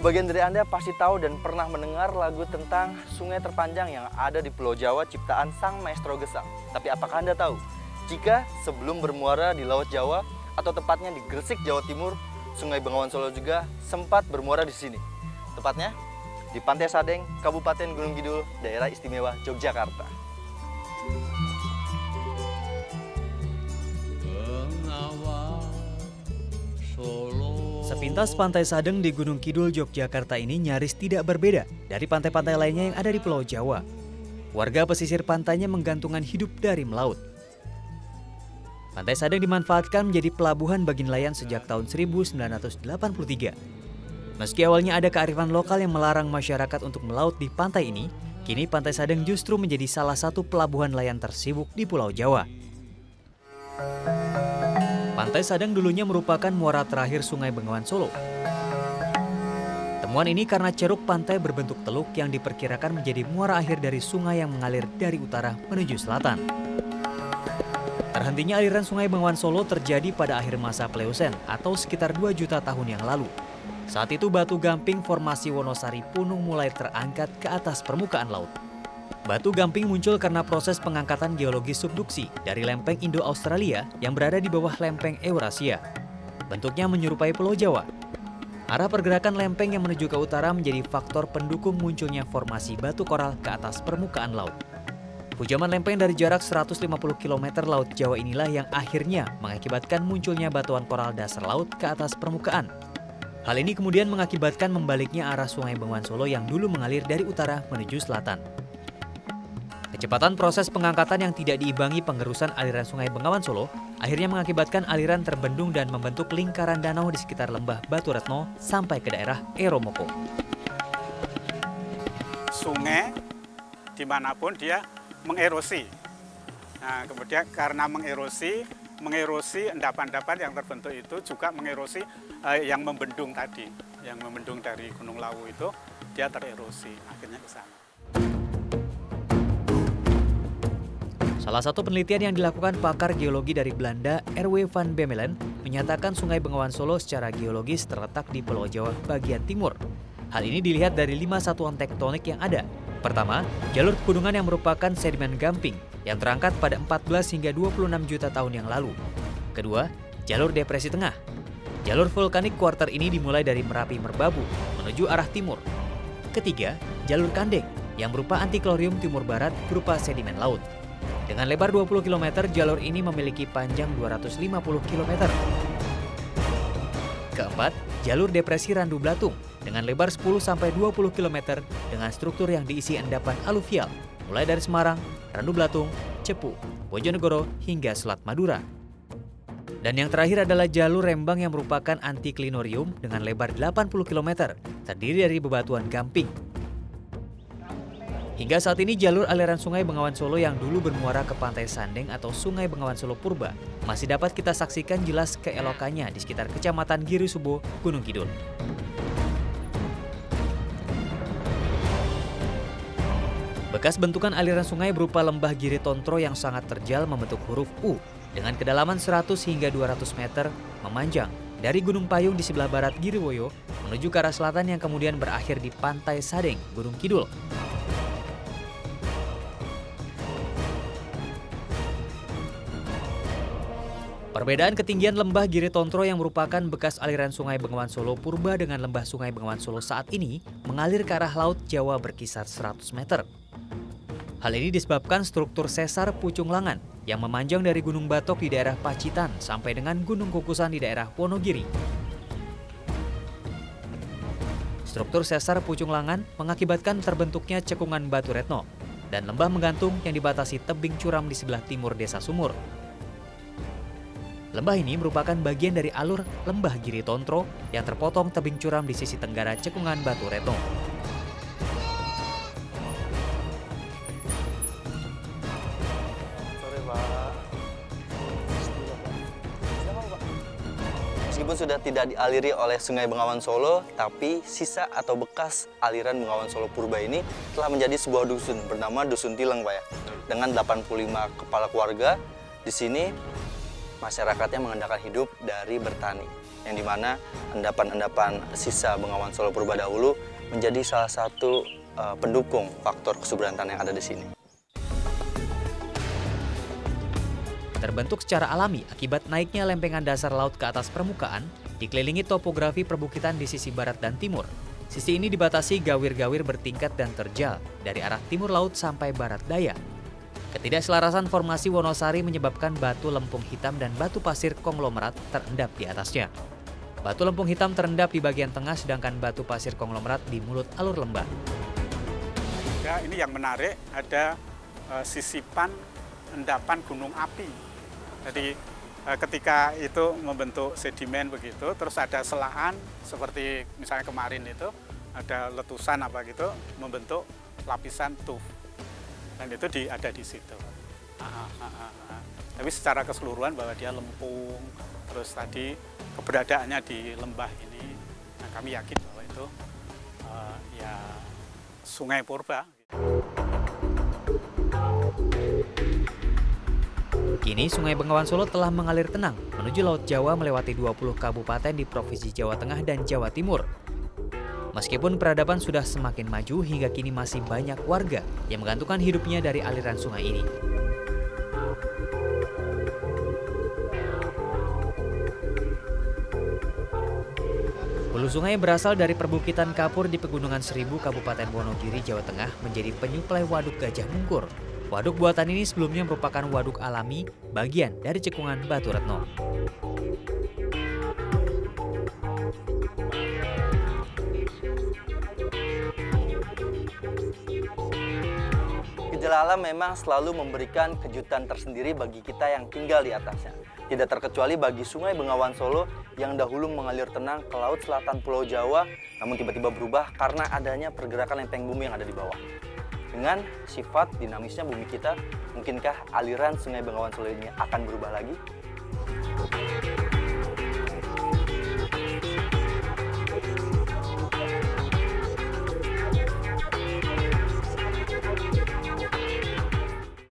Sebagian dari Anda pasti tahu dan pernah mendengar lagu tentang sungai terpanjang yang ada di Pulau Jawa ciptaan sang maestro Gesang. Tapi apakah Anda tahu, jika sebelum bermuara di Laut Jawa atau tepatnya di Gresik, Jawa Timur, Sungai Bengawan Solo juga sempat bermuara di sini. Tepatnya di Pantai Sadeng, Kabupaten Gunung Kidul, Daerah Istimewa Yogyakarta. Sepintas Pantai Sadeng di Gunung Kidul, Yogyakarta ini nyaris tidak berbeda dari pantai-pantai lainnya yang ada di Pulau Jawa. Warga pesisir pantainya menggantungkan hidup dari melaut. Pantai Sadeng dimanfaatkan menjadi pelabuhan bagi nelayan sejak tahun 1983. Meski awalnya ada kearifan lokal yang melarang masyarakat untuk melaut di pantai ini, kini Pantai Sadeng justru menjadi salah satu pelabuhan nelayan tersibuk di Pulau Jawa. Pantai Sadeng dulunya merupakan muara terakhir Sungai Bengawan Solo. Temuan ini karena ceruk pantai berbentuk teluk yang diperkirakan menjadi muara akhir dari sungai yang mengalir dari utara menuju selatan. Terhentinya aliran Sungai Bengawan Solo terjadi pada akhir masa Pliocene atau sekitar 2 juta tahun yang lalu. Saat itu batu gamping formasi Wonosari Punung mulai terangkat ke atas permukaan laut. Batu gamping muncul karena proses pengangkatan geologi subduksi dari lempeng Indo-Australia yang berada di bawah lempeng Eurasia. Bentuknya menyerupai Pulau Jawa. Arah pergerakan lempeng yang menuju ke utara menjadi faktor pendukung munculnya formasi batu koral ke atas permukaan laut. Pujaman lempeng dari jarak 150 km Laut Jawa inilah yang akhirnya mengakibatkan munculnya batuan koral dasar laut ke atas permukaan. Hal ini kemudian mengakibatkan membaliknya arah Sungai Bengawan Solo yang dulu mengalir dari utara menuju selatan. Kecepatan proses pengangkatan yang tidak diimbangi pengerusan aliran Sungai Bengawan Solo akhirnya mengakibatkan aliran terbendung dan membentuk lingkaran danau di sekitar lembah Batu Retno sampai ke daerah Eromoko. Sungai dimanapun dia mengerosi. Nah, kemudian karena mengerosi endapan-endapan yang terbentuk itu juga mengerosi yang membendung tadi, yang membendung dari Gunung Lawu itu dia tererosi akhirnya ke sana. Salah satu penelitian yang dilakukan pakar geologi dari Belanda, R.W. van Bemmelen, menyatakan Sungai Bengawan Solo secara geologis terletak di Pulau Jawa bagian timur. Hal ini dilihat dari 5 satuan tektonik yang ada. Pertama, jalur pegunungan yang merupakan sedimen gamping yang terangkat pada 14 hingga 26 juta tahun yang lalu. Kedua, jalur depresi tengah. Jalur vulkanik kuarter ini dimulai dari Merapi Merbabu menuju arah timur. Ketiga, jalur Kandeng yang berupa antiklorium timur barat berupa sedimen laut. Dengan lebar 20 km, jalur ini memiliki panjang 250 km. Keempat, jalur depresi Randu Blatung dengan lebar 10-20 km dengan struktur yang diisi endapan aluvial, mulai dari Semarang, Randu Blatung, Cepu, Bojonegoro, hingga Selat Madura. Dan yang terakhir adalah jalur Rembang yang merupakan antiklinorium dengan lebar 80 km, terdiri dari bebatuan gamping. Hingga saat ini jalur aliran Sungai Bengawan Solo yang dulu bermuara ke Pantai Sadeng atau Sungai Bengawan Solo Purba masih dapat kita saksikan jelas keelokannya di sekitar Kecamatan Girisubo, Gunung Kidul. Bekas bentukan aliran sungai berupa lembah Giri Tontro yang sangat terjal membentuk huruf U dengan kedalaman 100 hingga 200 meter memanjang dari Gunung Payung di sebelah barat Giriwoyo menuju ke arah selatan yang kemudian berakhir di Pantai Sadeng, Gunung Kidul. Perbedaan ketinggian lembah Giri Tontro yang merupakan bekas aliran Sungai Bengawan Solo Purba dengan lembah Sungai Bengawan Solo saat ini mengalir ke arah Laut Jawa berkisar 100 meter. Hal ini disebabkan struktur sesar Pucung Langan yang memanjang dari Gunung Batok di daerah Pacitan sampai dengan Gunung Kukusan di daerah Wonogiri. Struktur sesar Pucung Langan mengakibatkan terbentuknya cekungan Batu Retno dan lembah menggantung yang dibatasi tebing curam di sebelah timur Desa Sumur. Lembah ini merupakan bagian dari alur lembah Giri Tontro yang terpotong tebing curam di sisi tenggara cekungan Batu Retno. Meskipun sudah tidak dialiri oleh Sungai Bengawan Solo, tapi sisa atau bekas aliran Bengawan Solo Purba ini telah menjadi sebuah dusun bernama Dusun Tileng, Pak ya. Dengan 85 kepala keluarga, di sini masyarakatnya mengandalkan hidup dari bertani. yang dimana endapan-endapan sisa Bengawan Solo purba dahulu menjadi salah satu pendukung faktor kesuburan tanah yang ada di sini. Terbentuk secara alami akibat naiknya lempengan dasar laut ke atas permukaan, dikelilingi topografi perbukitan di sisi barat dan timur. Sisi ini dibatasi gawir-gawir bertingkat dan terjal dari arah timur laut sampai barat daya. Ketidakselarasan formasi Wonosari menyebabkan batu lempung hitam dan batu pasir konglomerat terendap di atasnya. Batu lempung hitam terendap di bagian tengah, sedangkan batu pasir konglomerat di mulut alur lembah. Ya, ini yang menarik, ada sisipan endapan gunung api. Jadi ketika itu membentuk sedimen begitu, terus ada selaan seperti misalnya kemarin itu ada letusan apa gitu membentuk lapisan tuff, dan itu ada di situ. Tapi secara keseluruhan bahwa dia lempung, terus tadi keberadaannya di lembah ini, nah kami yakin bahwa itu ya sungai purba. Kini Sungai Bengawan Solo telah mengalir tenang menuju Laut Jawa melewati 20 kabupaten di Provinsi Jawa Tengah dan Jawa Timur. Meskipun peradaban sudah semakin maju, hingga kini masih banyak warga yang menggantungkan hidupnya dari aliran sungai ini. Hulu sungai yang berasal dari perbukitan kapur di Pegunungan Seribu, Kabupaten Wonogiri, Jawa Tengah menjadi penyuplai Waduk Gajah Mungkur. Waduk buatan ini sebelumnya merupakan waduk alami bagian dari cekungan Batu Retno. Gejala alam memang selalu memberikan kejutan tersendiri bagi kita yang tinggal di atasnya. Tidak terkecuali bagi Sungai Bengawan Solo yang dahulu mengalir tenang ke laut selatan Pulau Jawa, namun tiba-tiba berubah karena adanya pergerakan lempeng bumi yang ada di bawah. Dengan sifat dinamisnya bumi kita, mungkinkah aliran Sungai Bengawan Solo ini akan berubah lagi?